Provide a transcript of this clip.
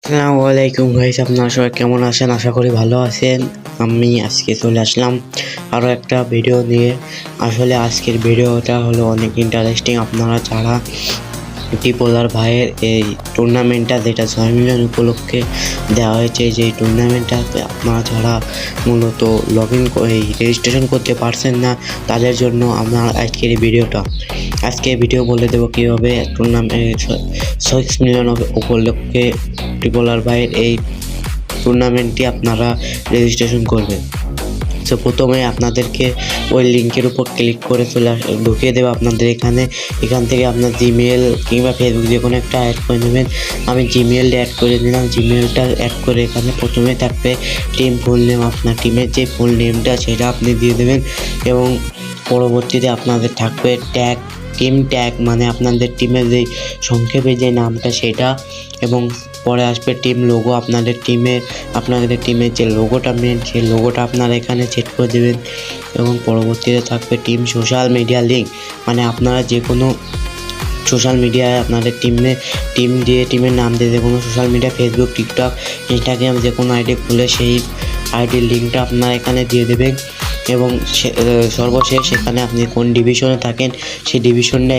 আসসালামু আলাইকুম গাইস, আপনারা সবাই কেমন আছেন? আশা করি ভালো আছেন। আমি আজকে চলে আসলাম আরও একটা ভিডিও নিয়ে। আসলে আজকের ভিডিওটা হলো অনেক ইন্টারেস্টিং। আপনারা যারা টিপোলার ভাইয়ের এই টুর্নামেন্টটা যেটা 6 মিলিয়ন উপলক্ষে দেওয়া হয়েছে, যেই টুর্নামেন্টটাতে আপনারা যারা মূলত এই রেজিস্ট্রেশন করতে পারছেন না, তাদের জন্য আমরা আজকের এই ভিডিওটা ভিডিও বলে দেবো কীভাবে টুর্নামেন্ট 6 মিলিয়ন উপলক্ষে টিপোলার ভাইয়ের এই টুর্নামেন্টটি আপনারা রেজিস্ট্রেশন করবেন। তো প্রথমে আপনাদেরকে ওই লিঙ্কের উপর ক্লিক করে ঢুকিয়ে দেবে আপনাদের এখান থেকে আপনার জিমেল কিংবা ফেসবুক যে কোনো একটা অ্যাড করে নেবেন। আমি জিমেলটা অ্যাড করে দিলাম। জিমেলটা অ্যাড করে এখানে প্রথমে থাকবে টিম ফুল নেম। আপনার টিমের যে ফুল নেমটা সেটা আপনি দিয়ে দেবেন এবং পরবর্তীতে আপনাদের থাকবে টিম ট্যাগ, মানে আপনাদের টিমের যে সংক্ষেপে যে নামটা সেটা, এবং পরে আসবে টিম লোগো। আপনাদের টিমের যে লোগোটা মেন, সেই লোগোটা আপনারা এখানে সেট করে দেবেন এবং পরবর্তীতে থাকবে টিম সোশ্যাল মিডিয়া লিঙ্ক, মানে আপনারা যে কোনো সোশ্যাল মিডিয়ায় আপনাদের টিমের নাম দিয়ে যে কোনো social media, Facebook, TikTok, Instagram যে কোনো আইডি খুলে সেই আইডির লিঙ্কটা আপনারা এখানে দিয়ে দেবেন এবং সর্বশেষ এখানে আপনি কোন ডিভিশনে থাকেন সেই ডিভিশনটা